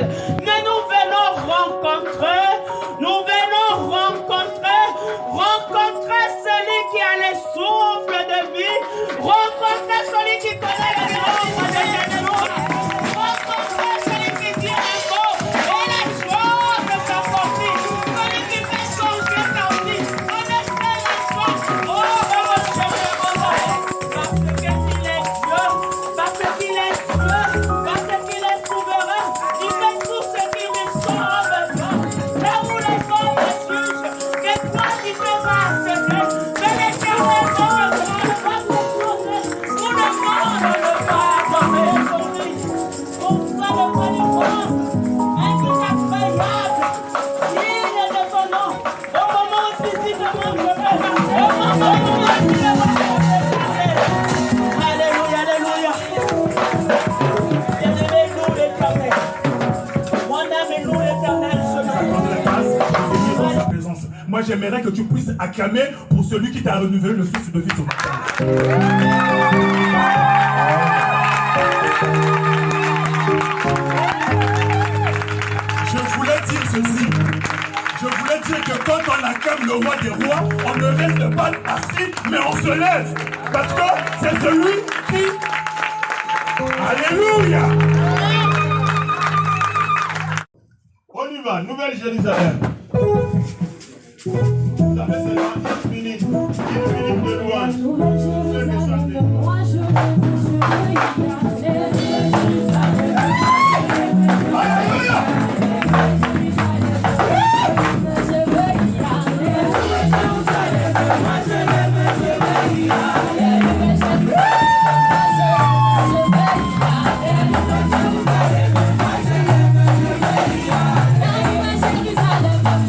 mal. Mais nous venons rencontrer celui qui a le souffle de vie, rencontrer celui qui connaît le nombre de Jésus, rencontrer celui qui dit un mot et les choses s'accomplissent, celui qui fait changer ta vie, on espère la joie. Oh, parce qu'il est Dieu, parce qu'il est Dieu, parce qu'il est souverain, il fait tout ce qui lui sauve. Là où les hommes jugent, que toi tu peux pas accepter, mais l'Éternel te demande, va te sauver, tout le monde ne va adorer pour lui. Pourquoi ne pas lui voir un Dieu incroyable, digne de son nom, au moment où physiquement je vais marcher, au moment où je vais marcher. Alléluia, alléluia. Bien-aimé, loue l'Éternel. Mon âme loue l'Éternel ce matin. Moi, j'aimerais que tu puisses acclamer pour celui qui t'a renouvelé le souffle de vie ce matin. Je voulais dire ceci. Je voulais dire que quand on acclame le roi des rois, on ne reste pas assis, mais on se lève. Parce que c'est celui qui... Alléluia! On y va, Nouvelle-Jérusalem. Ça fait seulement 10 minutes de louange. Alléluia! Jerusalem.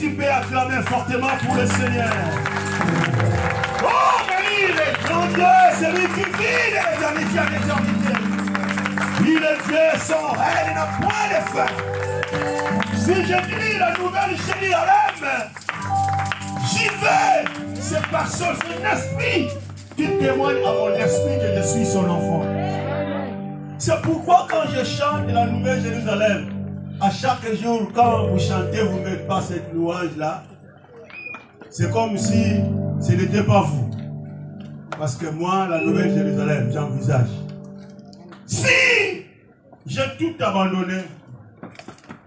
tu peux acclamer fortement pour le Seigneur. Oh, mais il est grand Dieu, c'est lui qui vit les amitiés à l'éternité. Il est Dieu, son règne n'a point de fin. Si je dis la nouvelle Jérusalem, j'y vais. C'est par son esprit qui témoigne à mon esprit que je suis son enfant. C'est pourquoi quand je chante la nouvelle Jérusalem, à chaque jour, quand vous chantez, vous ne mettez pas cette louange-là, c'est comme si ce n'était pas vous. Parce que moi, la nouvelle Jérusalem, j'envisage. Si j'ai tout abandonné,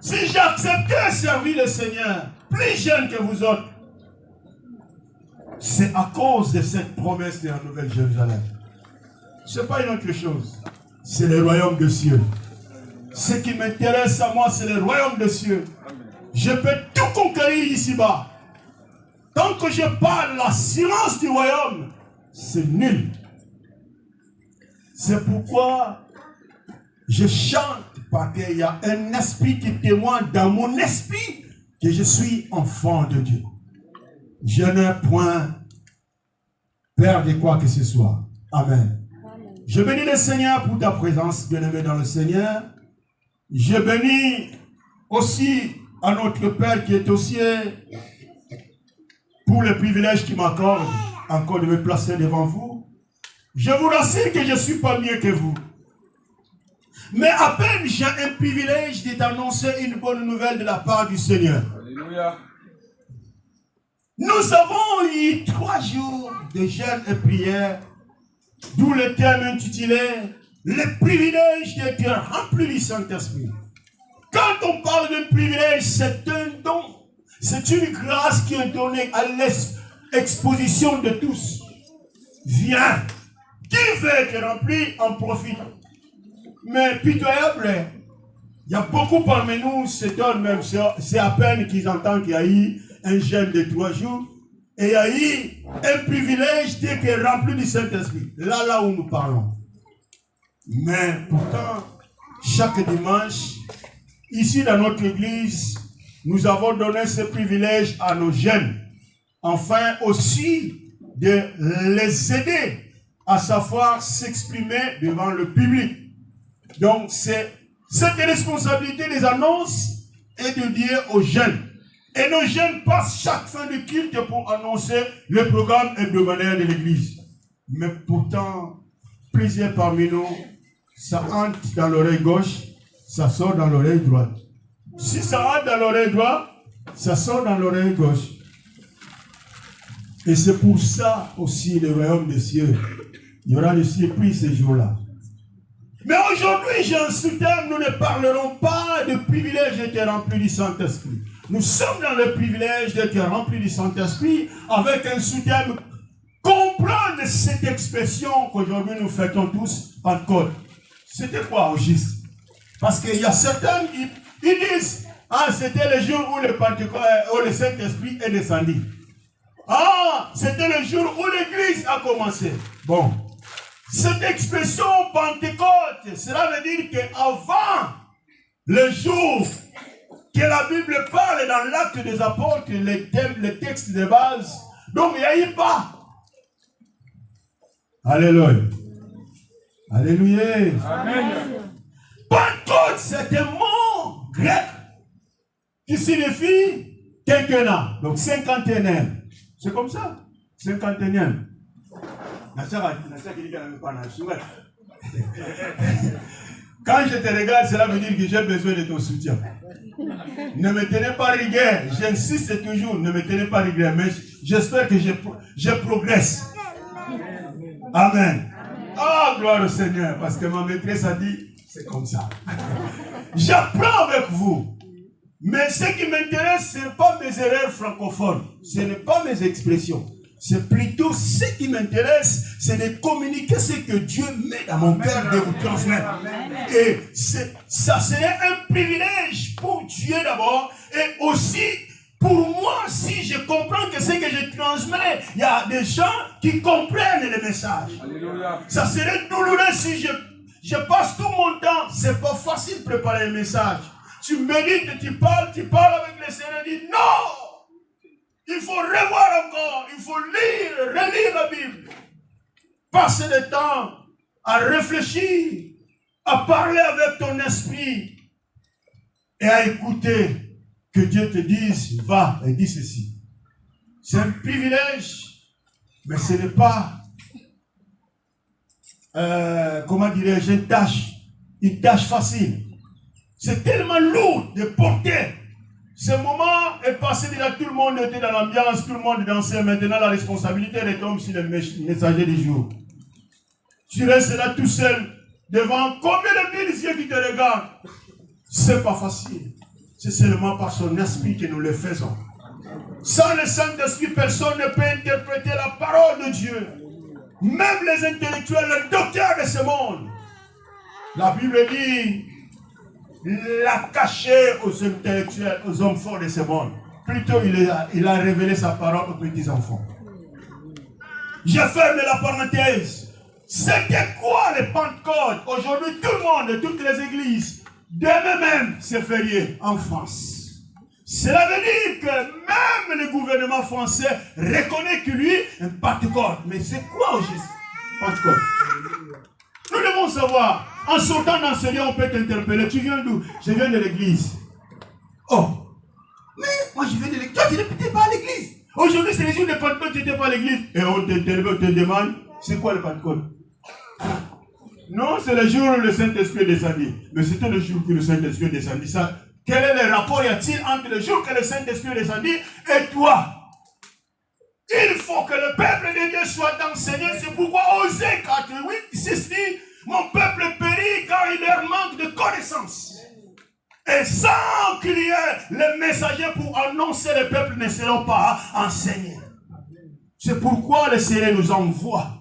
si j'ai accepté de servir le Seigneur, plus jeune que vous autres, c'est à cause de cette promesse de la nouvelle Jérusalem. Ce n'est pas une autre chose. C'est le royaume des cieux. Ce qui m'intéresse à moi, c'est le royaume des cieux. Je peux tout conquérir ici-bas. Tant que je parle l'assurance du royaume, c'est nul. C'est pourquoi je chante, parce qu'il y a un esprit qui témoigne dans mon esprit que je suis enfant de Dieu. Je n'ai point peur de quoi que ce soit. Amen. Je bénis le Seigneur pour ta présence, bien-aimé dans le Seigneur. Je bénis aussi à notre Père qui est au ciel pour le privilège qu'il m'accorde encore de me placer devant vous. Je vous rassure que je ne suis pas mieux que vous. Mais à peine j'ai un privilège de t'annoncer une bonne nouvelle de la part du Seigneur. Alléluia. Nous avons eu 3 jours de jeûne et prière, d'où le thème intitulé « Le privilège d'être rempli du Saint-Esprit ». Quand on parle de privilège, c'est un don, c'est une grâce qui est donnée à l'exposition de tous. Viens, qui veut être rempli en profite. Mais pitoyable, il y a beaucoup parmi nous, c'est à peine qu'ils entendent qu'il y a eu un jeûne de 3 jours, et il y a eu un privilège d'être rempli du Saint-Esprit. Là où nous parlons. Mais pourtant, chaque dimanche, ici dans notre église, nous avons donné ce privilège à nos jeunes, afin aussi de les aider à savoir s'exprimer devant le public. Donc, c'est cette responsabilité des annonces et de dire aux jeunes. Et nos jeunes passent chaque fin de culte pour annoncer le programme hebdomadaire de l'église. Mais pourtant, plusieurs parmi nous, ça entre dans l'oreille gauche, ça sort dans l'oreille droite. Si ça entre dans l'oreille droite, ça sort dans l'oreille gauche. Et c'est pour ça aussi le royaume des cieux. Il y aura des surprises ces jours-là. Mais aujourd'hui, j'ai un sous-thème, nous ne parlerons pas de privilège d'être rempli du Saint-Esprit. Nous sommes dans le privilège d'être rempli du Saint-Esprit avec un sous-thème, comprendre cette expression qu'aujourd'hui nous fêtons tous, Pentecôte. C'était quoi au juste? Parce qu'il y a certains qui disent, ah, c'était le jour où le Saint-Esprit est descendu. Ah, c'était le jour où l'église a commencé. Bon. Cette expression Pentecôte, cela veut dire qu'avant le jour que la Bible parle dans l'acte des apôtres, les textes de base, donc il n'y a eu pas. Alléluia. Alléluia. Amen. Pentecôte, c'est un mot grec qui signifie quinquennat, donc 51e. C'est comme ça, 51e. Quand je te regarde, cela veut dire que j'ai besoin de ton soutien. Ne me tenez pas rigueur, j'insiste toujours, ne me tenez pas rigueur, mais j'espère que je progresse. Amen. Ah, gloire au Seigneur, parce que ma maîtresse a dit, c'est comme ça. J'apprends avec vous. Mais ce qui m'intéresse, ce n'est pas mes erreurs francophones, ce n'est pas mes expressions. C'est plutôt ce qui m'intéresse, c'est de communiquer ce que Dieu met dans mon cœur de vous transmettre. Et ça serait un privilège pour Dieu d'abord, et aussi pour moi, si je comprends que ce que je transmets, il y a des gens qui comprennent le message. Alléluia. Ça serait douloureux si je passe tout mon temps. C'est pas facile de préparer un message. Tu médites, tu parles avec le Seigneur, dit non! Il faut revoir encore, il faut lire, relire la Bible. Passer le temps à réfléchir, à parler avec ton esprit et à écouter que Dieu te dise, va et dis ceci. C'est un privilège, mais ce n'est pas, comment dirais-je, une tâche facile. C'est tellement lourd de porter. Ce moment est passé, déjà tout le monde était dans l'ambiance, tout le monde dansait. Maintenant, la responsabilité retombe sur le messager du jour. Tu restes là tout seul, devant combien de mille yeux qui te regardent. C'est pas facile. C'est seulement par son esprit que nous le faisons. Sans le Saint-Esprit, personne ne peut interpréter la parole de Dieu. Même les intellectuels, les docteurs de ce monde. La Bible dit, l'a caché aux intellectuels, aux hommes forts de ce monde. Plutôt, il a révélé sa parole aux petits-enfants. Je ferme la parenthèse. C'était quoi les Pentecôtes? Aujourd'hui, tout le monde, toutes les églises, demain même, c'est férié en France. Cela veut dire que même le gouvernement français reconnaît que lui, un Pentecôte. Mais c'est quoi aujourd'hui Pentecôte? Nous devons savoir, en sortant dans ce lieu, on peut t'interpeller. Tu viens d'où? Je viens de l'église. Oh, mais moi je viens de l'église. Toi, tu n'étais pas à l'église. Aujourd'hui, c'est les jours de Pentecôte, tu n'étais pas à l'église. Et on te demande, c'est quoi le Pentecôte? Non, c'est le jour où le Saint-Esprit est descendu. Mais c'était le jour que le Saint-Esprit est descendu. Ça, quel est le rapport y a-t-il entre le jour que le Saint-Esprit est descendu et toi? Il faut que le peuple de Dieu soit enseigné. C'est pourquoi Osée 48, 6 dit, mon peuple périt car il leur manque de connaissances. Et sans qu'il y ait les messagers pour annoncer, les peuples ne seront pas enseignés. C'est pourquoi le Seigneur nous envoie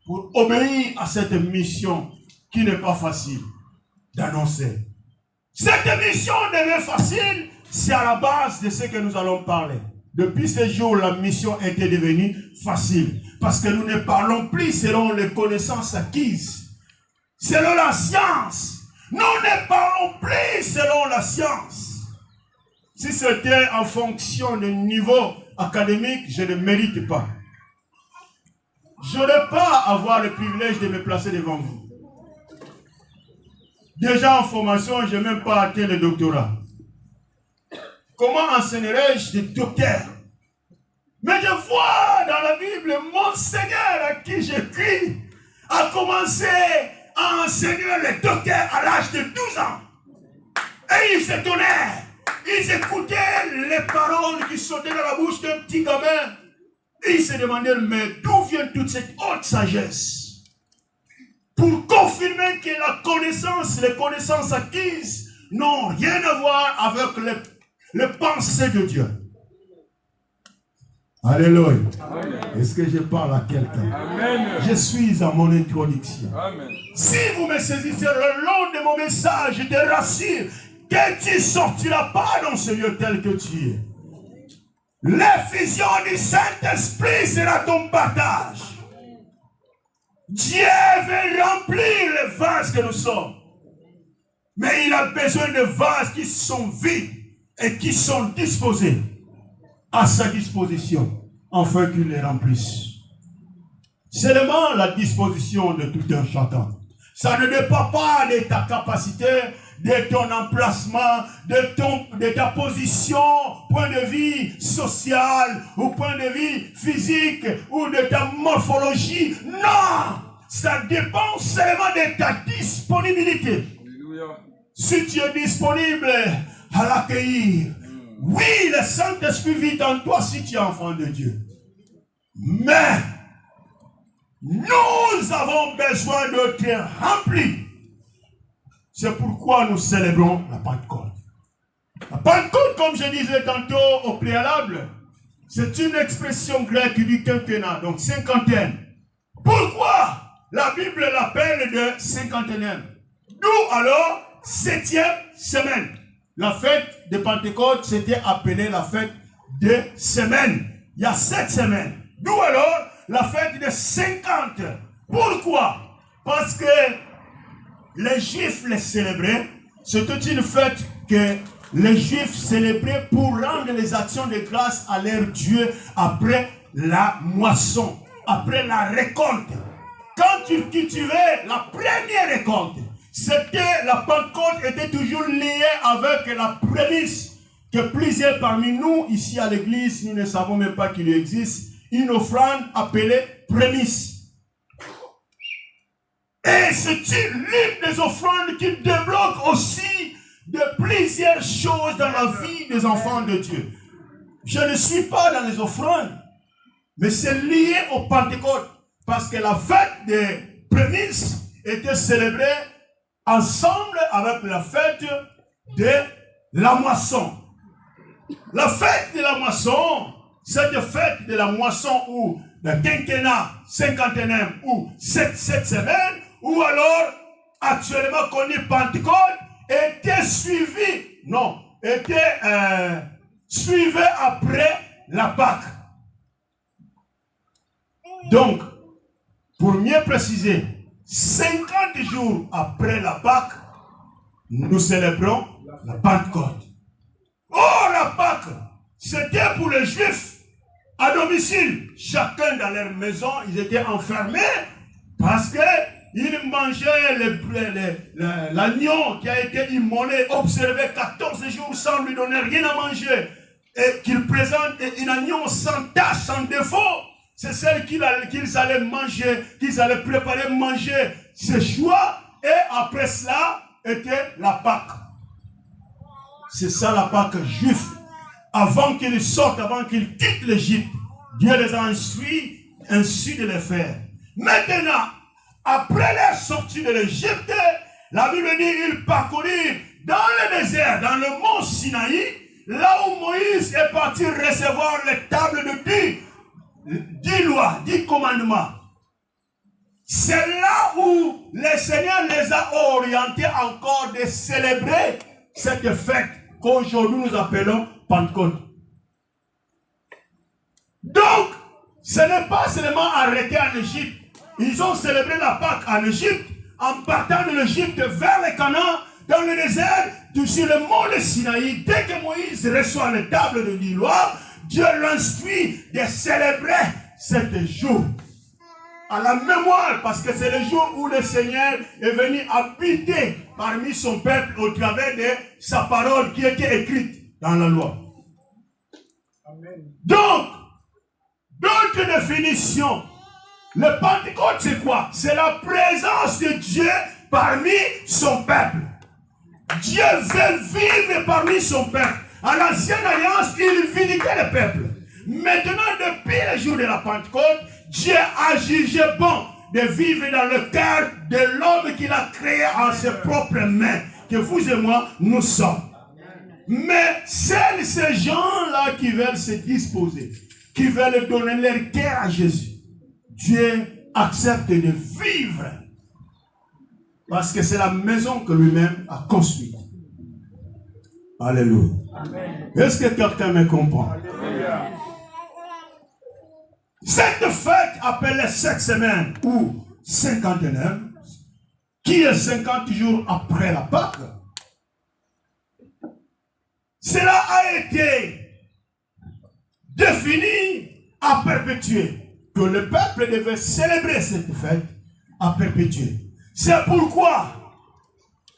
pour obéir à cette mission qui n'est pas facile d'annoncer. Cette mission devient facile, c'est à la base de ce que nous allons parler. Depuis ce jour, la mission était devenue facile. Parce que nous ne parlons plus selon les connaissances acquises. Selon la science. Nous ne parlons plus selon la science. Si c'était en fonction du niveau académique, je ne mérite pas. Je n'ai pas avoir le privilège de me placer devant vous. Déjà en formation, je n'ai même pas atteint le doctorat. Comment enseignerai-je des docteurs? Mais je vois dans la Bible, mon Seigneur à qui j'écris a commencé à enseigner les docteurs à l'âge de 12 ans. Et ils s'étonnaient. Ils écoutaient les paroles qui sautaient dans la bouche d'un petit gamin. Et ils se demandaient, mais d'où vient toute cette haute sagesse? Pour confirmer que la connaissance, les connaissances acquises n'ont rien à voir avec les pensées de Dieu. Alléluia. Est-ce que je parle à quelqu'un? Je suis à mon introduction. Amen. Si vous me saisissez le long de mon message, je te rassure que tu ne sortiras pas dans ce lieu tel que tu es. L'effusion du Saint-Esprit sera ton partage. Dieu veut remplir les vases que nous sommes. Mais il a besoin de vases qui sont vides et qui sont disposés à sa disposition, afin qu'il les remplisse. Seulement la disposition de tout un chacun. Ça ne dépend pas de ta capacité, de ton emplacement, de ta position, point de vue social, ou point de vue physique, ou de ta morphologie. Non! Ça dépend seulement de ta disponibilité. Alléluia. Si tu es disponible à l'accueillir, oui, le Saint-Esprit vit en toi si tu es enfant de Dieu. Mais, nous avons besoin d'être remplis. C'est pourquoi nous célébrons la Pentecôte. La Pentecôte, comme je disais tantôt au préalable, c'est une expression grecque du quinquennat, donc cinquantaine. Pourquoi la Bible l'appelle de cinquantenaire? D'où alors 7e semaine. La fête de Pentecôte, c'était appelé la fête de semaine. Il y a 7 semaines. D'où alors la fête de 50. Pourquoi? Parce que les Juifs les célébraient. C'était une fête que les Juifs célébraient pour rendre les actions de grâce à leur Dieu après la moisson, après la récolte. Quand tu cultivais la première récolte, la Pentecôte était toujours liée avec la prémisse que plusieurs parmi nous, ici à l'église, nous ne savons même pas qu'il existe, une offrande appelée prémisse. Et c'est l'une des offrandes qui débloque aussi de plusieurs choses dans la vie des enfants de Dieu. Je ne suis pas dans les offrandes, mais c'est lié au Pentecôte, parce que la fête des prémices était célébrée ensemble avec la fête de la moisson. La fête de la moisson, cette fête de la moisson ou le quinquennat, cinquantenaire ou cette semaine, ou alors actuellement connu Pentecôte, était suivi après la Pâque. Donc, pour mieux préciser, 50 jours après la Pâque, nous célébrons la Pentecôte. Oh, la Pâque, c'était pour les Juifs à domicile. Chacun dans leur maison, ils étaient enfermés parce qu'ils mangeaient l'agneau qui a été immolé, observé 14 jours sans lui donner rien à manger. Et qu'il présente un agneau sans tache, sans défaut. C'est celle qu'ils allaient manger, qu'ils allaient préparer manger. Ce choix, et après cela, était la Pâque. C'est ça la Pâque juive. Avant qu'ils sortent, avant qu'ils quittent l'Égypte, Dieu les a instruits ainsi de les faire. Maintenant, après leur sortie de l'Égypte, la Bible dit qu'ils parcoururent dans le désert, dans le mont Sinaï, là où Moïse est parti recevoir les tables de 10 lois, 10 commandements. C'est là où le Seigneur les a orientés encore de célébrer cette fête qu'aujourd'hui nous appelons Pentecôte. Donc, ce n'est pas seulement arrêté en Égypte. Ils ont célébré la Pâque en Égypte, en partant de l'Égypte vers le Canaan, dans le désert, sur le mont de Sinaï. Dès que Moïse reçoit les tables de 10 lois, Dieu l'instruit de célébrer cet jour. À la mémoire, parce que c'est le jour où le Seigneur est venu habiter parmi son peuple au travers de sa parole qui était écrite dans la loi. Amen. Donc, d'autres définitions. Le Pentecôte, c'est quoi? C'est la présence de Dieu parmi son peuple. Dieu veut vivre parmi son peuple. À l'ancienne alliance, il visitait le peuple. Maintenant, depuis le jour de la Pentecôte, Dieu a jugé bon de vivre dans le cœur de l'homme qu'il a créé en ses propres mains, que vous et moi, nous sommes. Mais c'est ces gens-là qui veulent se disposer, qui veulent donner leur cœur à Jésus. Dieu accepte de vivre parce que c'est la maison que lui-même a construite. Alléluia. Est-ce que quelqu'un me comprend? Alléluia. Cette fête appelée cette semaine ou cinquantenaire, qui est 50 jours après la Pâque, cela a été défini à perpétuer, que le peuple devait célébrer cette fête à perpétuer. C'est pourquoi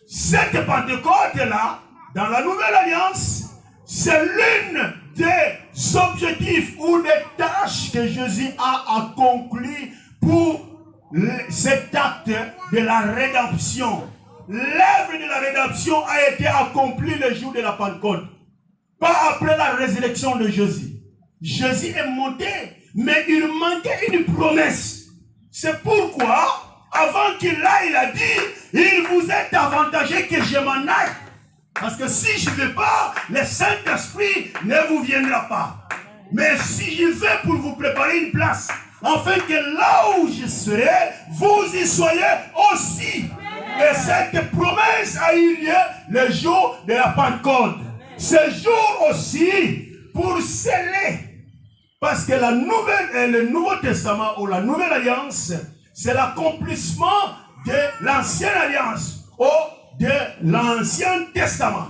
cette Pentecôte-là, dans la Nouvelle Alliance, c'est l'une des objectifs ou des tâches que Jésus a accompli pour cet acte de la rédemption. L'œuvre de la rédemption a été accomplie le jour de la Pentecôte, pas après la résurrection de Jésus. Jésus est monté, mais il manquait une promesse. C'est pourquoi, avant qu'il aille, il a dit, il vous est avantagé que je m'en aille. Parce que si je ne vais pas, le Saint-Esprit ne vous viendra pas. Mais si je vais pour vous préparer une place, afin que là où je serai, vous y soyez aussi. Et cette promesse a eu lieu le jour de la Pentecôte. Ce jour aussi, pour sceller, parce que le Nouveau Testament ou la Nouvelle Alliance, c'est l'accomplissement de l'Ancienne Alliance ou de l'Ancien Testament.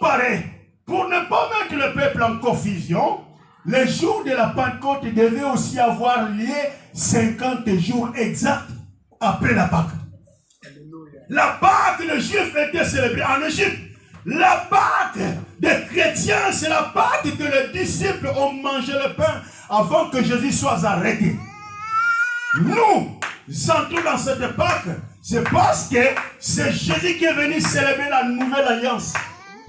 pareil, pour ne pas mettre le peuple en confusion, le jour de la Pentecôte devait aussi avoir lieu 50 jours exacts après la Pâque. La Pâque, le juif était célébré en Égypte. La Pâque des chrétiens, c'est la Pâque que les disciples ont mangé le pain avant que Jésus soit arrêté. Nous entrons dans cette Pâque, c'est parce que c'est Jésus qui est venu célébrer la nouvelle alliance,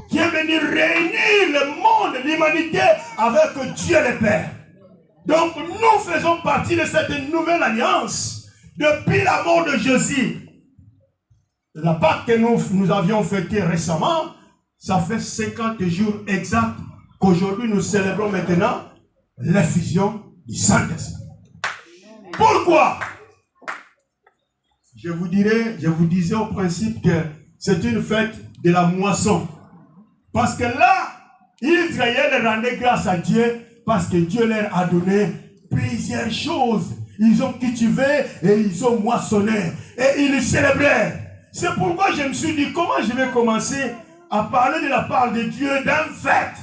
qui est venu réunir le monde, l'humanité avec Dieu le Père. Donc nous faisons partie de cette nouvelle alliance depuis la mort de Jésus. La Pâque que nous avions fêtée récemment, ça fait 50 jours exacts qu'aujourd'hui nous célébrons maintenant l'effusion du Saint-Esprit. Pourquoi? Je vous disais au principe que c'est une fête de la moisson. Parce que là, Israël rendait grâce à Dieu parce que Dieu leur a donné plusieurs choses. Ils ont cultivé et ils ont moissonné et ils célébraient. C'est pourquoi je me suis dit, comment je vais commencer à parler de la part de Dieu d'une fête.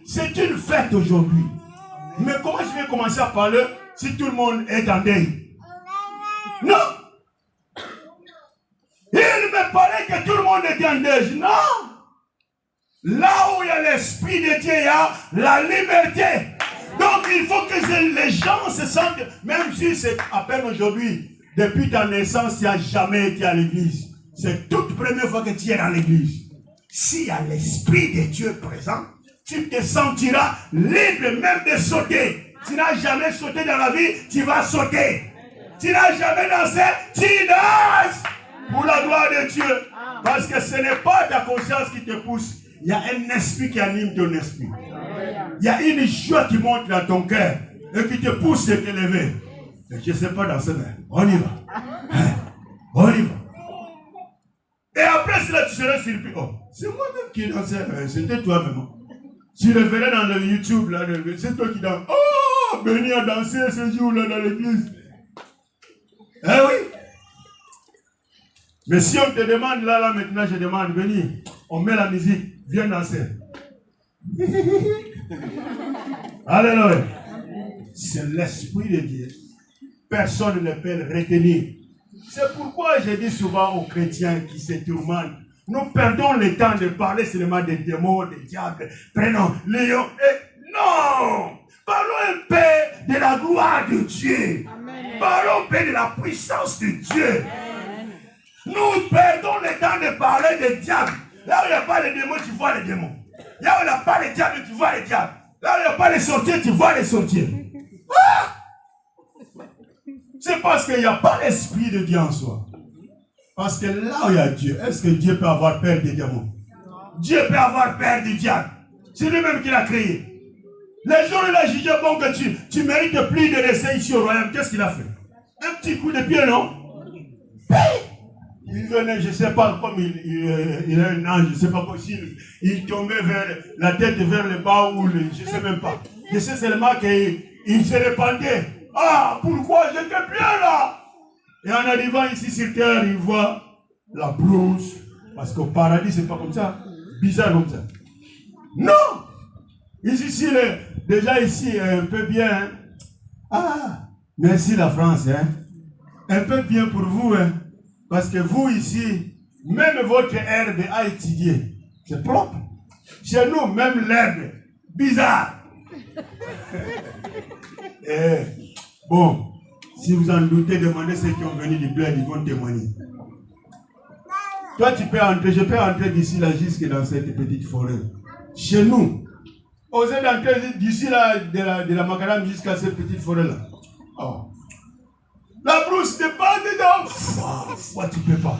C'est une fête aujourd'hui. Mais comment je vais commencer à parler si tout le monde est en deuil? Non. Il me parlait que tout le monde était en deuil. Non. Là où il y a l'Esprit de Dieu, il y a la liberté. Donc il faut que les gens se sentent, même si c'est à peine aujourd'hui, depuis ta naissance, tu n'as jamais été à l'église. C'est toute première fois que tu es dans l'église. S'il y a l'Esprit de Dieu présent, tu te sentiras libre même de sauter. Tu n'as jamais sauté dans la vie, tu vas sauter. Tu n'as jamais dansé, tu danses pour la gloire de Dieu. Parce que ce n'est pas ta conscience qui te pousse. Il y a un esprit qui anime ton esprit. Il y a une joie qui monte dans ton cœur et qui te pousse à te lever. Je ne sais pas danser, mais on y va. On y va. Et après cela, tu seras surpris. Oh, c'est moi-même qui dansais. C'était toi-même. Tu le verrais dans le YouTube, là, c'est toi qui danses. Oh, Béni a dansé ce jour-là dans l'église. Eh oui. Mais si on te demande, là, maintenant, je demande, Béni, on met la musique, viens danser. Alléluia. C'est l'Esprit de Dieu. Personne ne peut le retenir. C'est pourquoi je dis souvent aux chrétiens qui se tourmentent, nous perdons le temps de parler seulement des démons, des diables. Prenons Léon et non! Parlons un peu de la gloire de Dieu. Amen. Parlons un peu de la puissance de Dieu. Amen. Nous perdons le temps de parler des diables. Là où il n'y a pas de démons, tu vois les démons. Là où il n'y a pas de diables, tu vois les diables. Là où il n'y a pas de sorciers, tu vois les sorciers. Ah! C'est parce qu'il n'y a pas l'Esprit de Dieu en soi. Parce que là où il y a Dieu, est-ce que Dieu peut avoir peur des démons? Dieu peut avoir peur du diable. C'est lui-même qui l'a créé. Les gens, il a jugé bon que tu mérites plus de rester ici au royaume. Qu'est-ce qu'il a fait? Un petit coup de pied, non? Il venait, je ne sais pas, comme il a un ange, je ne sais pas possible. Il tombait vers la tête vers le bas ou je ne sais même pas. Je sais seulement qu'il se répandait. Ah, pourquoi j'étais bien là? Et en arrivant ici sur terre, il voit la brousse. Parce qu'au paradis, c'est pas comme ça. Bizarre comme ça. Non! Ici, déjà ici, un peu bien. Hein? Ah, merci la France. Hein? Un peu bien pour vous. Hein? Parce que vous ici, même votre herbe a étudié. C'est propre. Chez nous, même l'herbe, bizarre. Bon, si vous en doutez, demandez ceux qui ont venu du bled, ils vont témoigner. Toi, tu peux entrer, je peux entrer d'ici là jusque dans cette petite forêt. Chez nous, osez d'entrer d'ici là, de la macadam jusqu'à cette petite forêt là. Oh. La brousse n'est pas dedans. Foi, tu ne peux pas.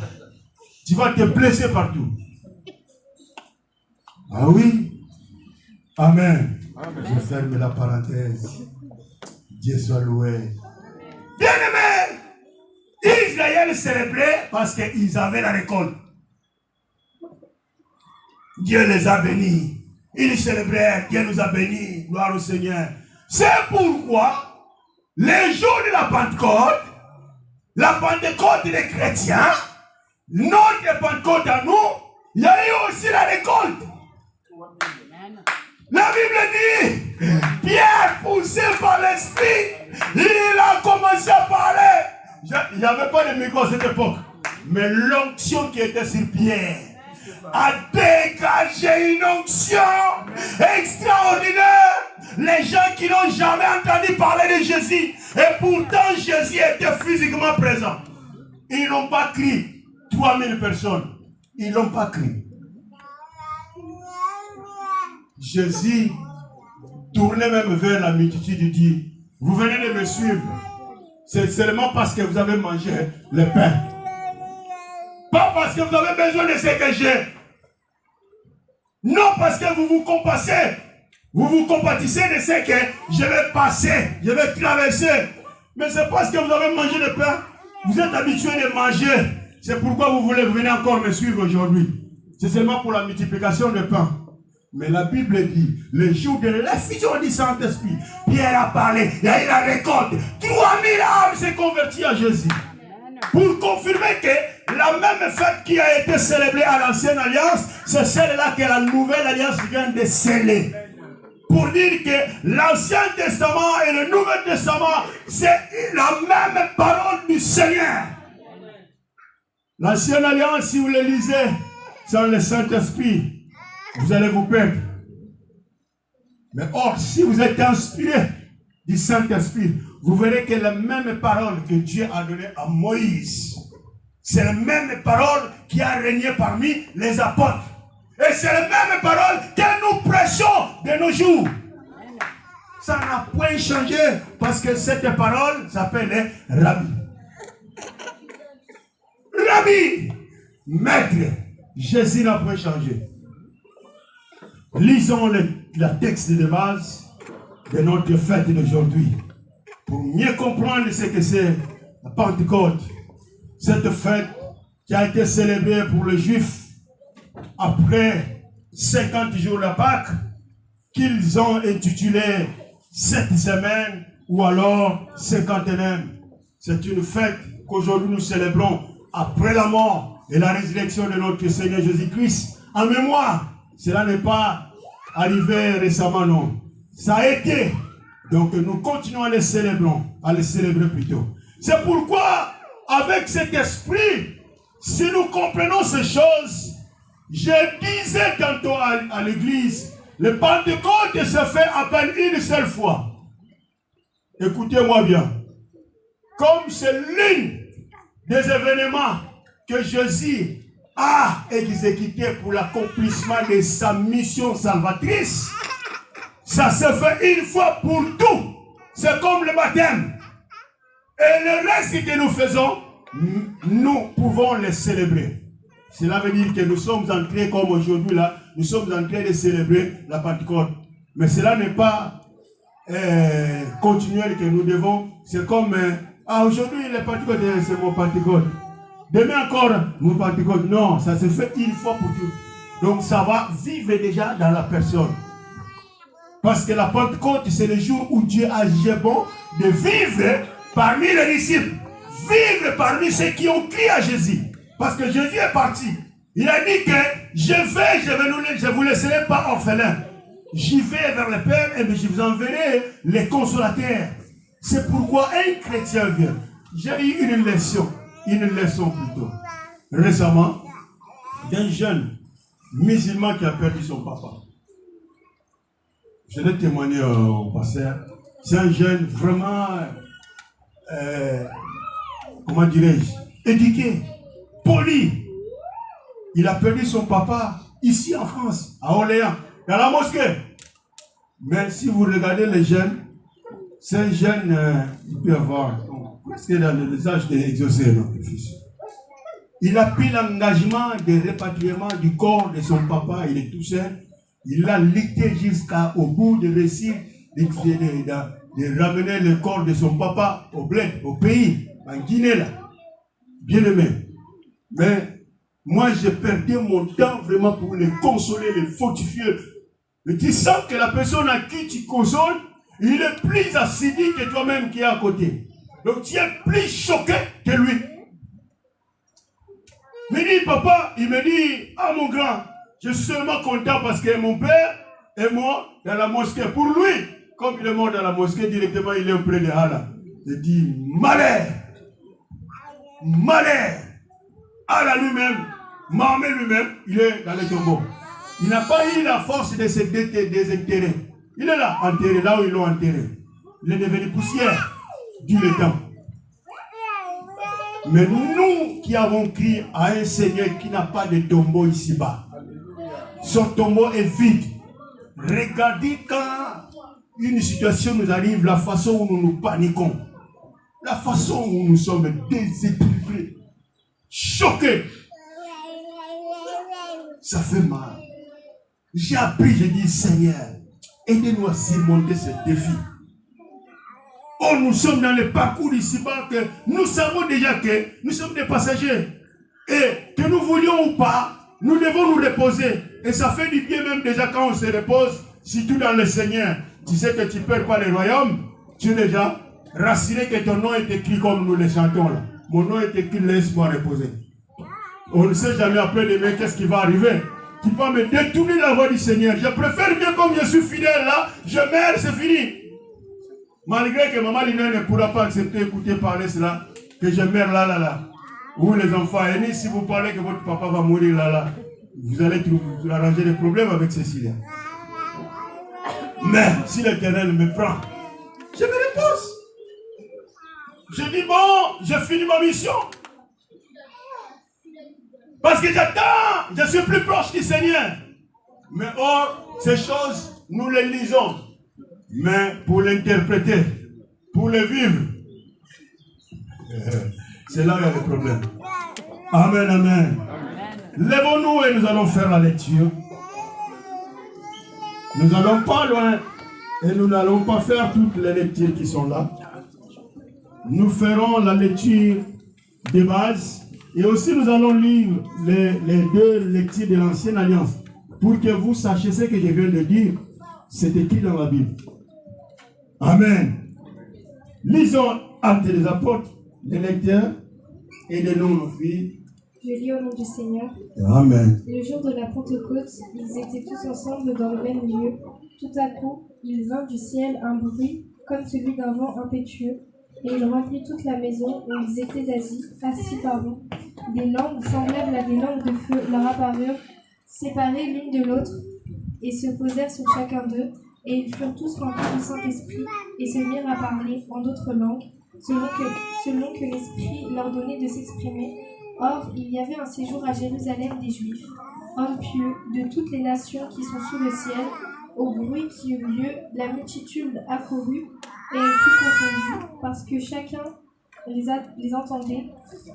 Tu vas te blesser partout. Ah oui. Amen. Amen. Je ferme la parenthèse. Dieu soit loué. Bien-aimés, Israël célébrait parce qu'ils avaient la récolte. Dieu les a bénis. Ils célébraient, Dieu nous a bénis. Gloire au Seigneur. C'est pourquoi, les jours de la Pentecôte des chrétiens, notre Pentecôte à nous, il y a eu aussi la récolte. La Bible dit, Pierre, poussé par l'Esprit, il a commencé à parler. Il n'y avait pas de micro à cette époque. Mais l'onction qui était sur Pierre a dégagé une onction extraordinaire. Les gens qui n'ont jamais entendu parler de Jésus, et pourtant Jésus était physiquement présent. Ils n'ont pas crié. 3000 personnes. Ils n'ont pas crié. Jésus tournait même vers la multitude et dit, vous venez de me suivre. C'est seulement parce que vous avez mangé le pain. Pas parce que vous avez besoin de ce que j'ai. Non parce que vous vous compassez. Vous vous compatissez de ce que je vais passer. Je vais traverser. Mais c'est parce que vous avez mangé le pain. Vous êtes habitué de manger. C'est pourquoi vous voulez venir encore me suivre aujourd'hui. C'est seulement pour la multiplication de pain. Mais la Bible dit, le jour de l'effusion du Saint-Esprit, Pierre a parlé, il y a eu la récolte. 3000 âmes s'est converties à Jésus. Pour confirmer que la même fête qui a été célébrée à l'ancienne alliance, c'est celle-là que la nouvelle alliance vient de sceller. Pour dire que l'Ancien Testament et le Nouveau Testament, c'est la même parole du Seigneur. L'Ancienne Alliance, si vous le lisez, sans le Saint-Esprit, vous allez vous perdre. Mais or, si vous êtes inspiré du Saint-Esprit, vous verrez que la même parole que Dieu a donnée à Moïse, c'est la même parole qui a régné parmi les apôtres. Et c'est la même parole que nous prêchons de nos jours. Ça n'a point changé parce que cette parole s'appelle Rabbi. Rabbi, maître, Jésus n'a point changé. Lisons le texte de base de notre fête d'aujourd'hui pour mieux comprendre ce que c'est la Pentecôte. Cette fête qui a été célébrée pour les Juifs après 50 jours de Pâques, qu'ils ont intitulé cette semaine ou alors 51e. C'est une fête qu'aujourd'hui nous célébrons après la mort et la résurrection de notre Seigneur Jésus-Christ. En mémoire, cela n'est pas arrivé récemment, non. Ça a été. Donc nous continuons à les célébrer plutôt. C'est pourquoi, avec cet esprit, si nous comprenons ces choses, je disais tantôt à l'église, le Pentecôte se fait à peine une seule fois. Écoutez-moi bien. Comme c'est l'une des événements que Jésus a exécuté pour l'accomplissement de sa mission salvatrice, ça se fait une fois pour tout. C'est comme le baptême. Et le reste que nous faisons, nous pouvons le célébrer. Cela veut dire que nous sommes en train, comme aujourd'hui là, nous sommes en train de célébrer la Pentecôte. Mais cela n'est pas continuel que nous devons. C'est comme, aujourd'hui la Pentecôte, c'est mon Pentecôte. Demain encore, mon Pentecôte. Non, ça se fait une fois pour tout. Donc ça va vivre déjà dans la personne. Parce que la Pentecôte, c'est le jour où Dieu a jugé bon de vivre parmi les disciples. Vivre parmi ceux qui ont crié à Jésus. Parce que Jésus est parti. Il a dit que je vous laisserai pas orphelins. J'y vais vers le Père et je vous enverrai les consolateurs. C'est pourquoi un chrétien vient. J'ai eu une leçon plutôt, récemment, d'un jeune musulman qui a perdu son papa. Je l'ai témoigné au pasteur. C'est un jeune vraiment, comment dirais-je, éduqué, poli. Il a perdu son papa ici en France, à Orléans, dans la mosquée. Mais si vous regardez les jeunes, c'est un jeune, il peut avoir presque dans les âges d'exaucer notre fils. Il a pris l'engagement de répatriement du corps de son papa, il est tout seul. Il a lutté jusqu'au bout de réussir de ramener le corps de son papa au bled, au pays, en Guinée là. Bien aimé. Mais moi j'ai perdu mon temps vraiment pour les consoler, les fortifier. Mais tu sens que la personne à qui tu consoles, il est plus assidu que toi-même qui est à côté. Donc tu es plus choqué que lui. Il me dit, papa, il me dit, ah mon grand, je suis seulement content parce que mon père est mort dans la mosquée. Pour lui, comme il est mort dans la mosquée, directement il est auprès de Allah. Il dit malheur, malheur. Allah lui-même, Mahomet lui-même, il est dans les tombeaux. Il n'a pas eu la force de se désenterrer. Il est là, enterré, là où ils l'ont enterré. Il est devenu poussière, dit le temps. Mais nous qui avons crié à un Seigneur qui n'a pas de tombeau ici-bas, son tombeau est vide. Regardez quand une situation nous arrive, la façon où nous nous paniquons, la façon où nous sommes déséquilibrés, choqués. Ça fait mal. J'ai appris, j'ai dit, Seigneur, aidez-nous à surmonter ce défi. Oh, nous sommes dans le parcours ici-bas que nous savons déjà que nous sommes des passagers. Et que nous voulions ou pas, nous devons nous reposer. Et ça fait du bien même déjà quand on se repose, surtout dans le Seigneur. Tu sais que tu ne perds pas le royaume. Tu es déjà rassuré que ton nom est écrit comme nous le chantons là. Mon nom est écrit, laisse-moi reposer. On ne sait jamais après demain qu'est-ce qui va arriver. Tu peux me détourner la voie du Seigneur. Je préfère bien comme je suis fidèle là, je meurs, c'est fini. Malgré que maman Lina ne pourra pas accepter écouter parler cela, que je meurs là. Vous les enfants aînés, si vous parlez que votre papa va mourir là, vous allez arranger des problèmes avec ceci-là. Mais si l'Éternel me prend, je me repose. Je dis bon, j'ai fini ma mission. Parce que j'attends, je suis plus proche du Seigneur. Mais or, ces choses, nous les lisons. Mais pour l'interpréter, pour le vivre, c'est là où il y a le problème. Amen, amen. Lèvons-nous et nous allons faire la lecture. Nous n'allons pas loin et nous n'allons pas faire toutes les lectures qui sont là. Nous ferons la lecture de base et aussi nous allons lire les deux lectures de l'Ancienne Alliance pour que vous sachiez ce que je viens de dire. C'est écrit dans la Bible. Amen. Lisons Actes des Apôtres, les lecteurs et les noms de nos filles. Je lis au nom du Seigneur. Amen. Le jour de la Pentecôte, ils étaient tous ensemble dans le même lieu. Tout à coup, il vint du ciel un bruit comme celui d'un vent impétueux, et il remplit toute la maison où ils étaient assis. Des langues semblables à des langues de feu leur apparurent, séparées l'une de l'autre, et se posèrent sur chacun d'eux. Et ils furent tous remplis du Saint-Esprit et se mirent à parler en d'autres langues, selon que l'Esprit leur donnait de s'exprimer. Or, il y avait un séjour à Jérusalem des Juifs, hommes pieux de toutes les nations qui sont sous le ciel. Au bruit qui eut lieu, la multitude accourut et elle fut confondue, parce que chacun les entendait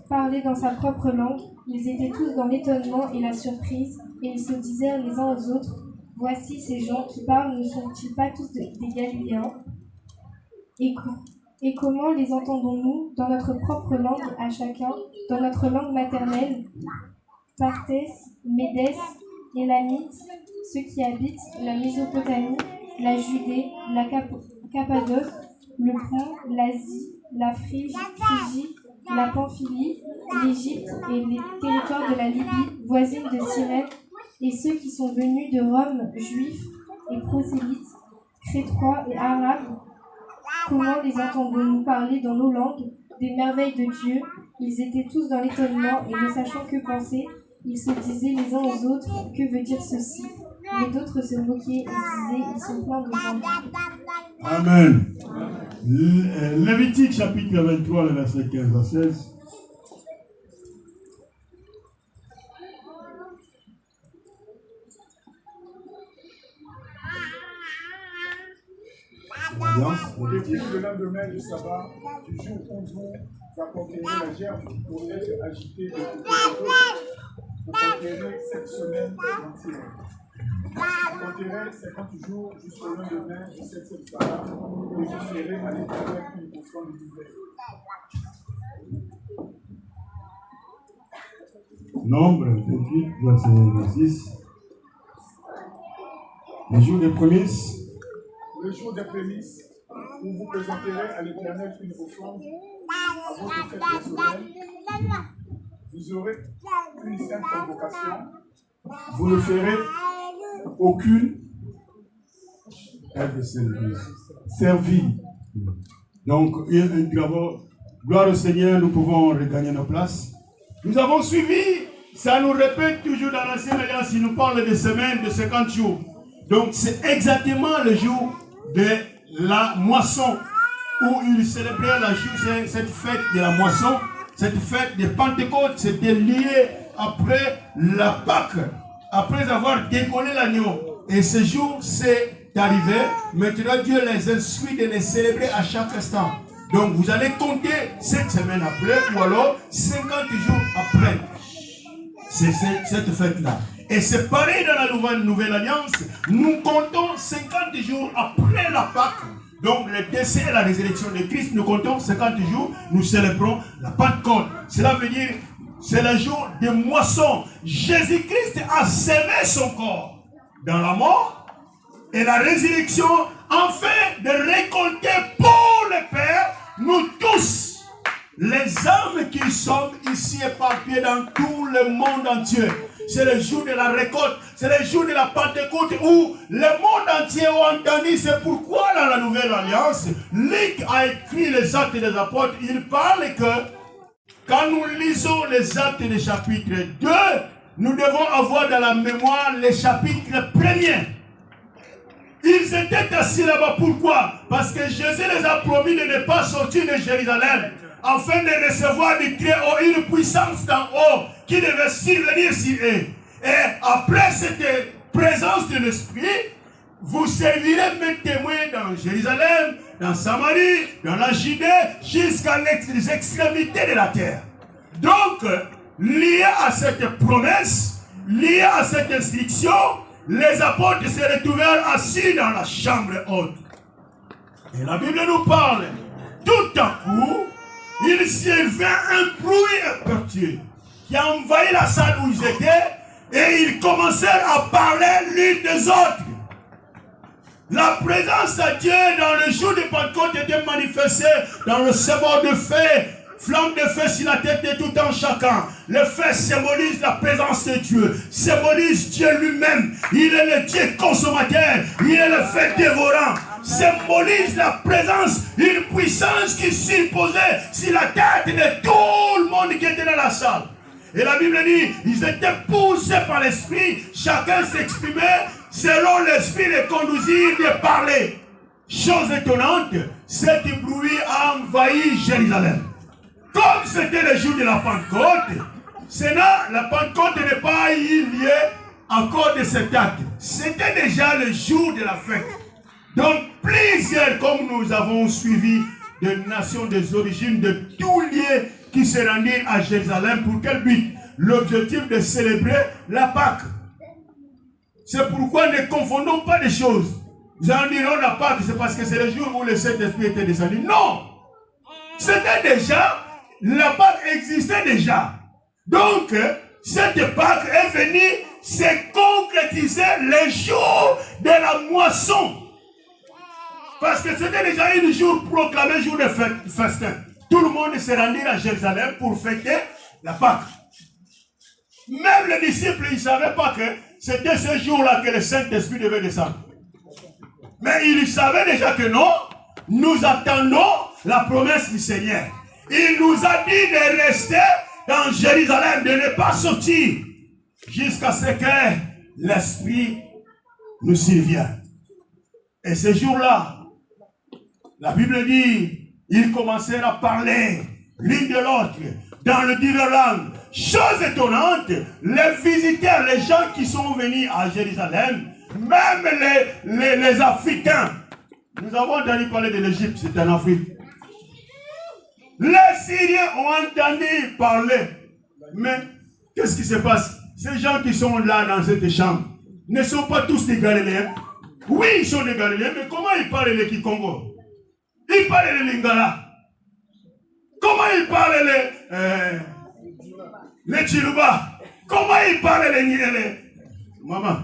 parler dans sa propre langue. Ils étaient tous dans l'étonnement et la surprise, et ils se disaient les uns aux autres: voici ces gens qui parlent, ne sont-ils pas tous des Galiléens? Et comment les entendons-nous dans notre propre langue à chacun, dans notre langue maternelle? Partès, Médès, Élamites, ceux qui habitent la Mésopotamie, la Judée, la Cappadoce, le Pont, l'Asie, la Phrygie, la Pamphylie, l'Égypte et les territoires de la Libye, voisines de Cyrène, et ceux qui sont venus de Rome, juifs et prosélytes, crétois et arabes. Comment les entendons-nous parler dans nos langues des merveilles de Dieu? Ils étaient tous dans l'étonnement et ne sachant que penser, ils se disaient les uns aux autres: que veut dire ceci? Mais d'autres se moquaient et disaient: ils sont pleins de vent. Amen. Lévitique chapitre 23, le verset 15 à 16. Le lendemain du sabbat, du jour où vous apporterez la gerbe pour être agité de côté à côté, vous compterez 7 semaines entières. Vous compterez 50 jours jusqu'au lendemain du 7e sabbat, et vous ferez à l'Éternel une offrande d'hiver. Nombre 28, verset 6. Le jour des prémices. Le jour des prémices, où vous présenterez à l'Éternel une offrande à votre fête personnelle, vous aurez une sainte convocation. Vous ne ferez aucune être servi. Servi. Donc, gloire au Seigneur, nous pouvons regagner nos places. Nous avons suivi, ça nous répète toujours dans l'Ancienne Alliance, il nous parle de semaines de 50 jours. Donc, c'est exactement le jour de la moisson, où il célébrait cette fête de la moisson, cette fête de Pentecôte. C'était lié après la Pâque, après avoir décollé l'agneau. Et ce jour, c'est arrivé. Maintenant, Dieu les instruit de les célébrer à chaque instant. Donc, vous allez compter 7 semaines après, ou alors 50 jours après. C'est cette fête-là. Et c'est pareil dans la nouvelle alliance. Nous comptons 50 jours après la Pâque. Donc, le décès et la résurrection de Christ, nous comptons 50 jours, nous célébrons la Pentecôte. Cela veut dire, c'est le jour de moisson. Jésus-Christ a sémé son corps dans la mort et la résurrection, afin de récolter pour le Père, nous tous, les âmes qui sommes ici éparpillées dans tout le monde entier. C'est le jour de la récolte, c'est le jour de la Pentecôte où le monde entier a entendu. C'est pourquoi dans la Nouvelle Alliance, Luc a écrit les Actes des Apôtres. Il parle que quand nous lisons les Actes des chapitres 2, nous devons avoir dans la mémoire les chapitres premiers. Ils étaient assis là-bas. Pourquoi? Parce que Jésus les a promis de ne pas sortir de Jérusalem, afin de recevoir du très haut une puissance d'en haut qui devait survenir sur eux. Et après cette présence de l'Esprit, vous servirez mes témoins dans Jérusalem, dans Samarie, dans la Judée, jusqu'à les extrémités de la terre. Donc, lié à cette promesse, lié à cette instruction, les apôtres se retrouvèrent assis dans la chambre haute. Et la Bible nous parle, tout à coup, il s'y vint un bruit impétueux qui a envahi la salle où ils étaient, et ils commencèrent à parler l'une des autres. La présence de Dieu dans le jour de Pentecôte était manifestée dans le sabot de feu, flamme de feu sur la tête de tout un chacun. Le feu symbolise la présence de Dieu, symbolise Dieu lui-même. Il est le Dieu consommateur, il est le feu dévorant. Symbolise la présence, une puissance qui s'imposait sur la tête de tout le monde qui était dans la salle. Et la Bible dit, ils étaient poussés par l'Esprit, chacun s'exprimait selon l'Esprit les conduisir de parler. Chose étonnante, cet bruit a envahi Jérusalem. Comme c'était le jour de la Pentecôte, la Pentecôte n'est pas liée encore de cet acte. C'était déjà le jour de la fête. Donc plusieurs, comme nous avons suivi, de nations, des origines, de tous lieux qui se rendirent à Jérusalem. Pour quel but? L'objectif de célébrer la Pâque. C'est pourquoi ne confondons pas les choses. Vous allez dire, la Pâque, c'est parce que c'est le jour où le Saint-Esprit était descendu. Non! C'était déjà, la Pâque existait déjà. Donc, cette Pâque est venue se concrétiser le jour de la moisson. Parce que c'était déjà un jour proclamé, jour de festin. Tout le monde se rendit à Jérusalem pour fêter la Pâque. Même les disciples, ils ne savaient pas que c'était ce jour-là que le Saint-Esprit devait descendre. Mais ils savaient déjà que non, nous attendons la promesse du Seigneur. Il nous a dit de rester dans Jérusalem, de ne pas sortir, jusqu'à ce que l'Esprit nous survienne. Et ce jour-là, la Bible dit, ils commencèrent à parler l'une de l'autre dans le divers langues. Chose étonnante, les visiteurs, les gens qui sont venus à Jérusalem, même les Africains, nous avons entendu parler de l'Égypte, c'est en Afrique. Les Syriens ont entendu parler. Mais qu'est-ce qui se passe? Ces gens qui sont là dans cette chambre ne sont pas tous des Galiléens. Oui, ils sont des Galiléens, mais comment ils parlent les Kikongo? Ils parlent les Lingala. Comment ils parlent les Chiluba? Comment ils parlent les Maman,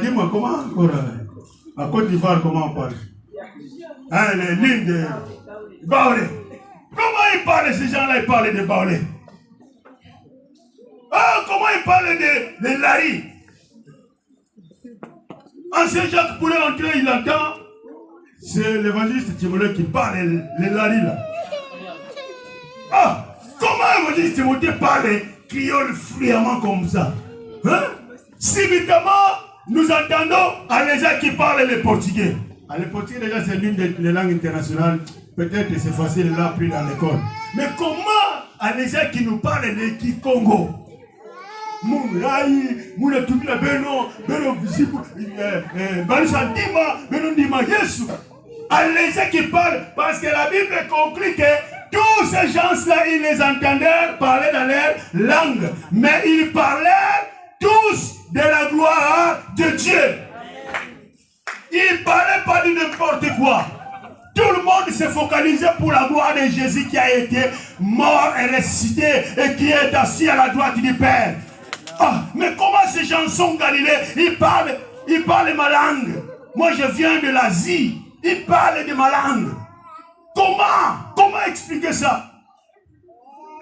dis-moi, comment encore à Côte d'Ivoire, comment on parle? Hein, les lignes de Baolé. Comment ils parlent, ces gens-là, ils parlent de Baolé? Ah, comment ils parlent de Lari? En Saint Jacques pourrait entrer, il entend. C'est l'évangéliste Timothée qui parle, les laris là. Ah, comment l'évangéliste Timothée parle créole fluemment comme ça? Hein? Subitement, nous entendons Alésia qui parle le portugais. Le portugais déjà c'est l'une des langues internationales. Peut-être que c'est facile de l'apprendre dans l'école. Mais comment Alésia qui nous parle le Kikongo? Moulaï, Moula Toubila Beno, Beno Visible, Balsandima, Beno Dima Yesu. Alésia qui parle parce que la Bible conclut que tous ces gens-là, ils les entendaient parler dans leur langue. Mais ils parlaient tous de la gloire de Dieu. Ils ne parlaient pas de n'importe quoi. Tout le monde s'est focalisé pour la gloire de Jésus qui a été mort et ressuscité et qui est assis à la droite du Père. Ah, mais comment ces gens sont galilées? Ils parlent ma langue. Moi, je viens de l'Asie. Ils parlent de ma langue. Comment expliquer ça?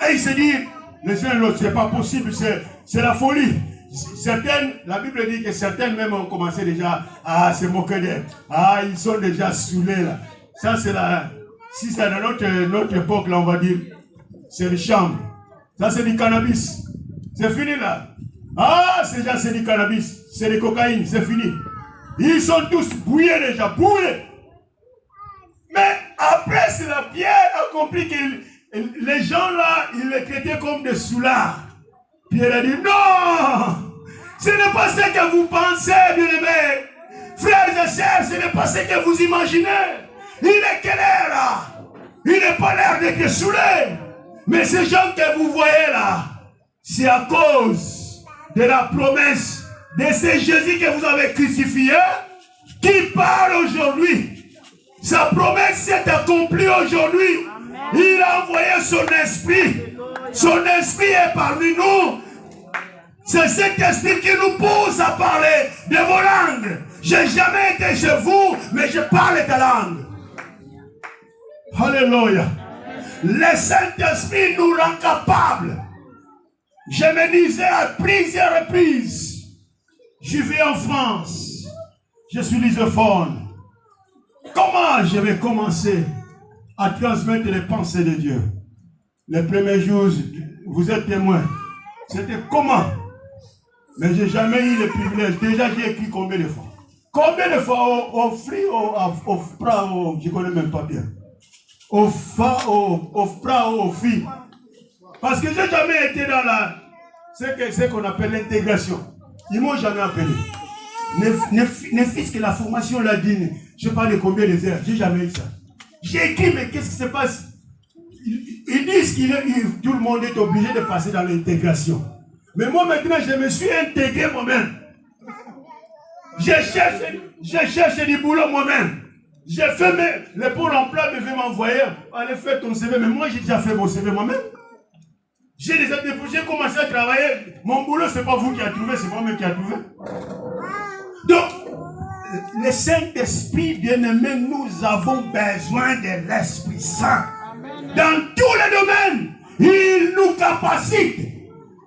Et il se dit, les uns et l'autre, c'est pas possible, c'est la folie. Certaines, la Bible dit que certaines même ont commencé déjà à se moquer d'eux. Ah, ils sont déjà saoulés là. Ça c'est la... Si c'est dans notre époque là, on va dire, c'est le chambre. Ça c'est du cannabis. C'est fini là. Ah, c'est du cannabis. C'est de cocaïne, c'est fini. Ils sont tous bouillés déjà, bouillés. Mais après, c'est la Pierre a compris que les gens là, ils les traitaient comme des soulards. Pierre a dit, non, ce n'est pas ce que vous pensez, bien-aimés. Frères et sœurs, ce n'est pas ce que vous imaginez. Il est quelle heure là? Il n'est pas l'air d'être saoulé. Mais ces gens que vous voyez là, c'est à cause de la promesse de ce Jésus que vous avez crucifié qui parle aujourd'hui. Sa promesse s'est accomplie aujourd'hui. Il a envoyé son esprit. Son esprit est parmi nous. C'est cet esprit qui nous pousse à parler de vos langues. Je n'ai jamais été chez vous, mais je parle ta langue. Alléluia. Le Saint-Esprit nous rend capables. Je me disais à plusieurs reprises, je vis en France, je suis lusophone. Comment je vais commencer à transmettre les pensées de Dieu? Les premiers jours, vous êtes témoins. C'était comment? Mais je n'ai jamais eu le privilège. Déjà, j'ai écrit combien de fois? Combien de fois au free, au fra, je ne connais même pas bien. Au fra, au fi. Parce que je n'ai jamais été dans ce qu'on appelle l'intégration. Ils ne m'ont jamais appelé. Ne fils que la formation l'a dit. Je parle de combien de heures? Je n'ai jamais eu ça. J'ai écrit, mais qu'est-ce qui se passe? Ils disent que tout le monde est obligé de passer dans l'intégration. Mais moi maintenant, je me suis intégré moi-même. J'ai cherché du boulot moi-même. J'ai fait le Pôle emploi devait m'envoyer. Allez faire ton CV. Mais moi, j'ai déjà fait mon CV moi-même. J'ai déjà déposé, j'ai commencé à travailler. Mon boulot, ce n'est pas vous qui avez trouvé, c'est moi-même qui a trouvé. Donc, le Saint-Esprit, bien-aimé, nous avons besoin de l'Esprit Saint. Dans tous les domaines, il nous capacite.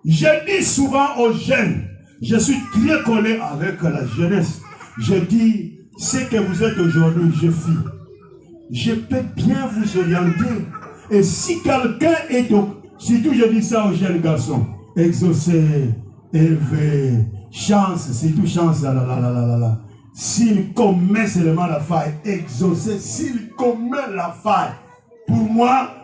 Je dis souvent aux jeunes, je suis très collé avec la jeunesse. Je dis, ce que vous êtes aujourd'hui, je peux bien vous orienter. Et si quelqu'un est surtout je dis ça aux jeunes garçons, exaucer, élever, chance, c'est tout chance, là. S'il commet seulement la faille, exaucer, s'il commet la faille, pour moi,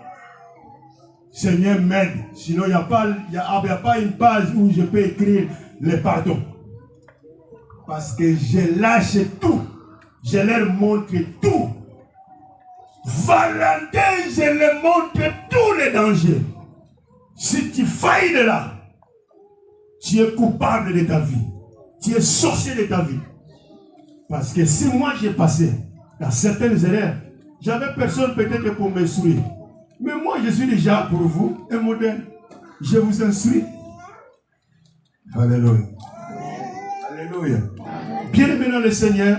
Seigneur m'aide. Sinon, il n'y a pas une page où je peux écrire les pardons. Parce que je lâche tout. Je leur montre tout. Valentin, je leur montre tous les dangers. Si tu failles de là, tu es coupable de ta vie. Tu es sorcier de ta vie. Parce que si moi j'ai passé dans certaines erreurs, j'avais personne peut-être pour m'instruire. Mais moi je suis déjà pour vous un modèle. Je vous instruis. Alléluia. Alléluia. Bien-aimé dans le Seigneur,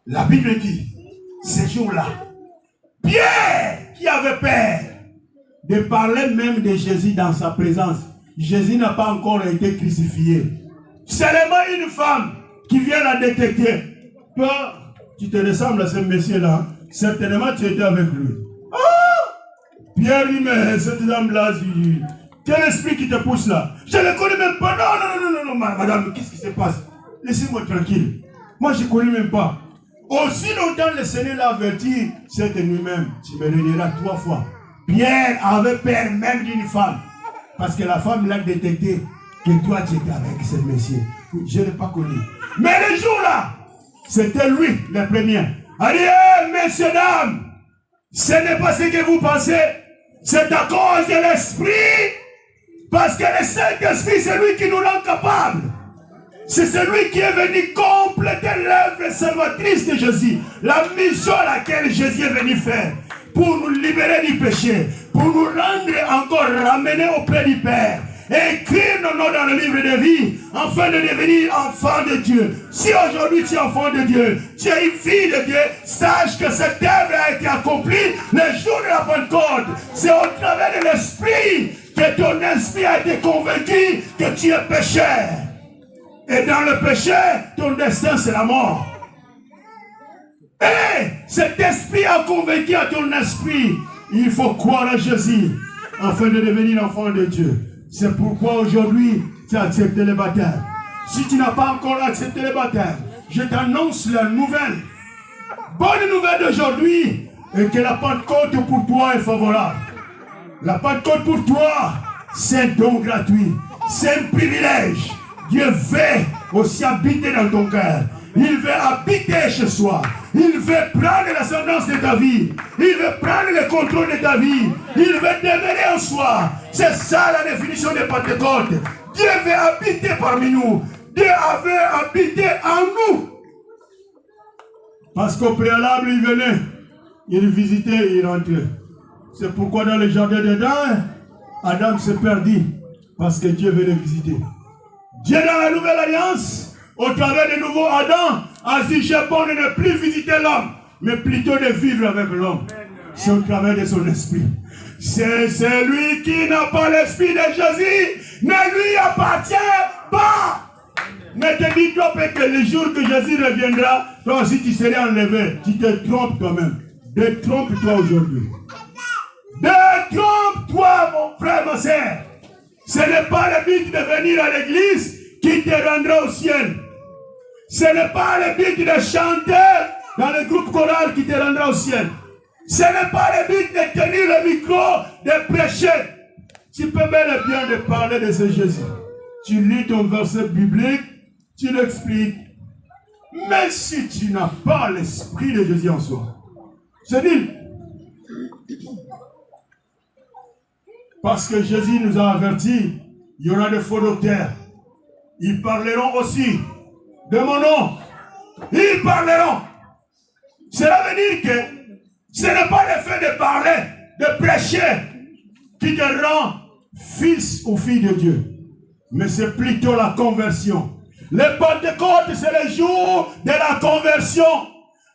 la Bible dit, ces jours-là, Pierre qui avait peur de parler même de Jésus dans sa présence. Jésus n'a pas encore été crucifié. Seulement une femme qui vient la détecter. Toi, tu te ressembles à ce monsieur-là. Certainement, tu étais avec lui. Ah! Pierre dit, mais cette dame-là, quel esprit qui te pousse là? Je ne le connais même pas. Non, madame, qu'est-ce qui se passe? Laissez-moi tranquille. Moi, je ne connais même pas. Aussi longtemps le Seigneur l'a averti, cette nuit même, tu me rediras 3 fois. Pierre avait peur même d'une femme. Parce que la femme l'a détecté que toi, tu étais avec ce monsieur. Je ne l'ai pas connu. Mais le jour-là, c'était lui le premier. Allez, messieurs, dames, ce n'est pas ce que vous pensez. C'est à cause de l'Esprit. Parce que le Saint-Esprit, c'est lui qui nous rend capables. C'est celui qui est venu compléter l'œuvre salvatrice de Jésus. La mission à laquelle Jésus est venu faire. Pour nous libérer du péché. Pour nous rendre encore ramener auprès du Père. Et écrire nos noms dans le livre de vie. Afin de devenir enfant de Dieu. Si aujourd'hui tu es enfant de Dieu. Tu es une fille de Dieu. Sache que cette œuvre a été accomplie le jour de la Pentecôte. C'est au travers de l'Esprit que ton esprit a été convaincu que tu es pécheur. Et dans le péché, ton destin c'est la mort. Et cet esprit a convaincu à ton esprit, il faut croire à Jésus afin de devenir enfant de Dieu. C'est pourquoi aujourd'hui, tu as accepté le baptême. Si tu n'as pas encore accepté le baptême, je t'annonce la nouvelle. Bonne nouvelle d'aujourd'hui, et que la Pentecôte pour toi est favorable. La Pentecôte pour toi, c'est un don gratuit. C'est un privilège. Dieu veut aussi habiter dans ton cœur. Il veut habiter chez soi. Il veut prendre l'ascendance de ta vie. Il veut prendre le contrôle de ta vie. Il veut demeurer en soi. C'est ça la définition de Pentecôte. Dieu veut habiter parmi nous. Dieu veut habiter en nous. Parce qu'au préalable, il venait. Il visitait, il rentrait. C'est pourquoi dans le jardin d'Éden, Adam se perdit. Parce que Dieu veut le visiter. Dieu dans la nouvelle alliance, au travers du nouveau Adam, a dit j'ai bon de ne plus visiter l'homme, mais plutôt de vivre avec l'homme. C'est au travers de son esprit. C'est celui qui n'a pas l'esprit de Jésus, ne lui appartient pas. Ne te dis-toi pas que le jour que Jésus reviendra, toi aussi tu seras enlevé. Tu te trompes toi-même. Détrompe-toi aujourd'hui. Détrompe-toi mon frère, ma soeur. Ce n'est pas le but de venir à l'église qui te rendra au ciel. Ce n'est pas le but de chanter dans le groupe choral qui te rendra au ciel. Ce n'est pas le but de tenir le micro, de prêcher. Tu peux bel et bien de parler de ce Jésus. Tu lis ton verset biblique, tu l'expliques. Mais si tu n'as pas l'esprit de Jésus en soi, c'est dit. Parce que Jésus nous a avertis, il y aura des faux docteurs. Ils parleront aussi de mon nom. Ils parleront. Cela veut dire que ce n'est pas le fait de parler, de prêcher, qui te rend fils ou fille de Dieu. Mais c'est plutôt la conversion. Le Pentecôte, c'est le jour de la conversion.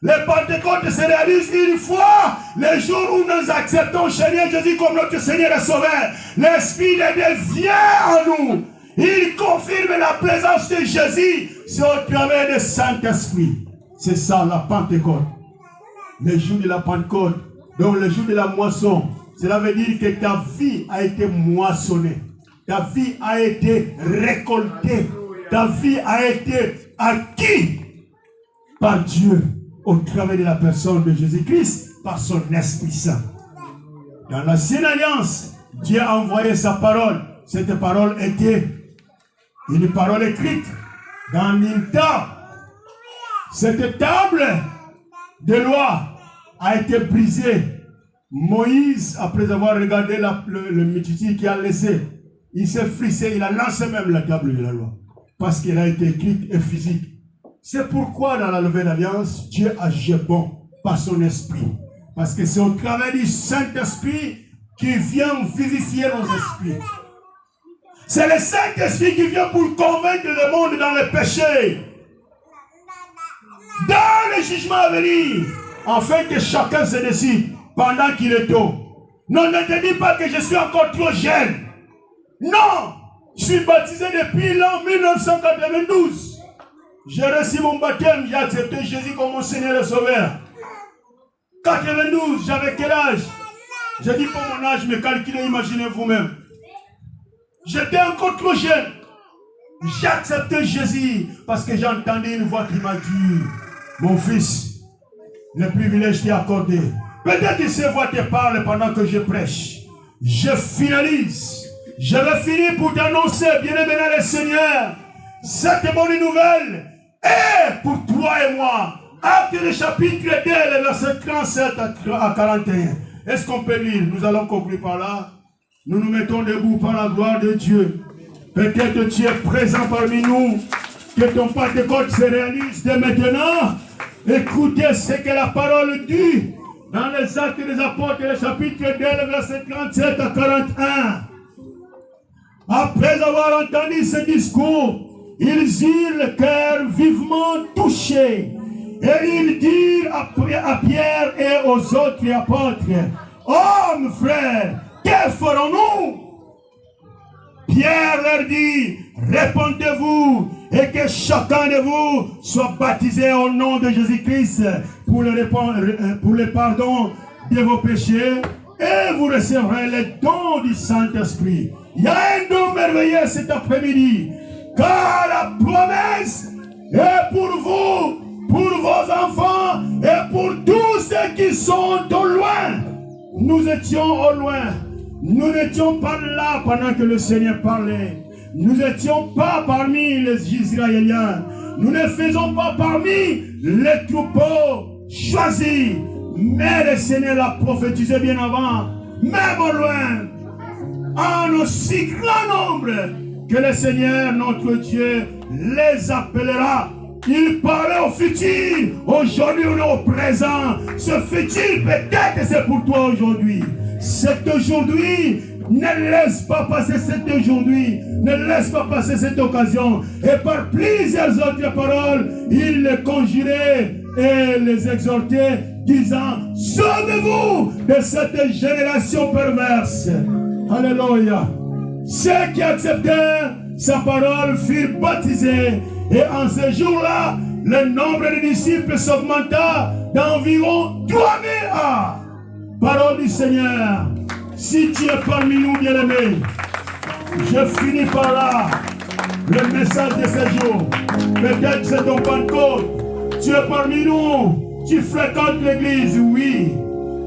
Le Pentecôte se réalise une fois, le jour où nous acceptons Seigneur Jésus comme notre Seigneur et Sauveur. L'Esprit de Dieu vient en nous. Il confirme la présence de Jésus. C'est au travers du Saint-Esprit. C'est ça la Pentecôte. Le jour de la Pentecôte, donc le jour de la moisson, cela veut dire que ta vie a été moissonnée. Ta vie a été récoltée. Ta vie a été acquise par Dieu. Au travers de la personne de Jésus-Christ, par son Esprit Saint. Dans l'ancienne alliance, Dieu a envoyé sa parole. Cette parole était une parole écrite dans une table. Cette table de loi a été brisée. Moïse, après avoir regardé le multitude qui a laissé, il s'est frissé, il a lancé même la table de la loi. Parce qu'elle a été écrite et physique. C'est pourquoi dans la nouvelle alliance, Dieu agit bon par son esprit. Parce que c'est au travers du Saint-Esprit qui vient vivifier nos esprits. C'est le Saint-Esprit qui vient pour convaincre le monde dans le péché. Dans le jugement à venir. Afin que chacun se décide pendant qu'il est tôt. Non, ne te dis pas que je suis encore trop jeune. Non, je suis baptisé depuis l'an 1992. J'ai reçu mon baptême, j'ai accepté Jésus comme mon Seigneur et Sauveur. 92, j'avais quel âge? Je dis pas mon âge, mais calculez, imaginez vous-même. J'étais encore trop jeune. J'ai accepté Jésus parce que j'ai entendu une voix qui m'a dit, mon fils, le privilège t'est accordé. Peut-être que ces voix te parlent pendant que je prêche. Je finalise. Je vais finir pour t'annoncer, bien-aimé dans le Seigneur, cette bonne nouvelle est pour toi et moi. Acte le chapitre 2, le verset 37 à 41. Est-ce qu'on peut lire? Nous allons conclure par là. Nous nous mettons debout par la gloire de Dieu. Peut-être tu es présent parmi nous, que ton Pentecôte se réalise dès maintenant. Écoutez ce que la parole dit dans les Actes des Apôtres, le chapitre 2, le verset 37 à 41. Après avoir entendu ce discours, ils eurent le cœur vivement touché. Et ils dirent à Pierre et aux autres apôtres, « Hommes, frères, que ferons-nous » Pierre leur dit, « Répondez-vous et que chacun de vous soit baptisé au nom de Jésus-Christ pour le pardon de vos péchés et vous recevrez le don du Saint-Esprit. » Il y a un don merveilleux cet après-midi, car la promesse est pour vous, pour vos enfants et pour tous ceux qui sont au loin. Nous étions au loin. Nous n'étions pas là pendant que le Seigneur parlait. Nous n'étions pas parmi les Israéliens. Nous ne faisons pas parmi les troupeaux choisis. Mais le Seigneur l'a prophétisé bien avant, même au loin, en aussi grand nombre que le Seigneur, notre Dieu, les appellera. Il parlait au futur. Aujourd'hui, on est au présent. Ce futur, peut-être, c'est pour toi aujourd'hui. C'est aujourd'hui. Ne laisse pas passer cet aujourd'hui. Ne laisse pas passer cette occasion. Et par plusieurs autres paroles, il les conjurait et les exhortait, disant, sauvez-vous de cette génération perverse. Alléluia. Ceux qui acceptèrent sa parole furent baptisés. Et en ce jour-là, le nombre de disciples s'augmenta d'environ 3000 âmes. Parole du Seigneur. Si tu es parmi nous, bien-aimés, je finis par là le message de ce jour. Peut-être c'est ton Pentecôte. Tu es parmi nous. Tu fréquentes l'église, oui.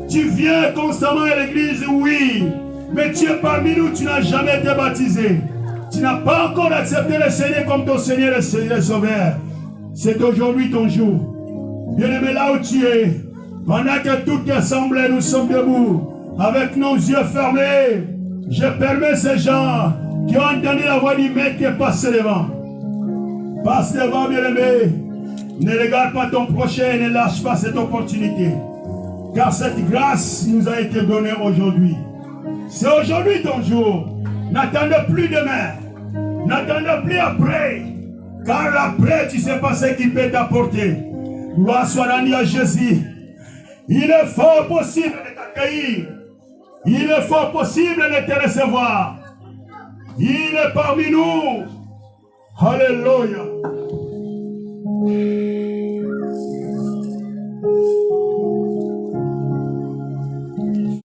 Tu viens constamment à l'église, oui. Mais tu es parmi nous, tu n'as jamais été baptisé. Tu n'as pas encore accepté le Seigneur comme ton Seigneur et Sauveur. C'est aujourd'hui ton jour. Bien-aimé, là où tu es, pendant que toute assemblée, nous sommes debout, avec nos yeux fermés, je permets ces gens qui ont entendu la voix du Maître de passer devant. Passe devant, bien-aimé. Ne regarde pas ton prochain et ne lâche pas cette opportunité. Car cette grâce nous a été donnée aujourd'hui. C'est aujourd'hui ton jour. N'attendez plus demain. N'attendez plus après. Car après, tu ne sais pas ce qu'il peut t'apporter. Gloire soit rendue à Jésus. Il est fort possible de t'accueillir. Il est fort possible de te recevoir. Il est parmi nous. Alléluia.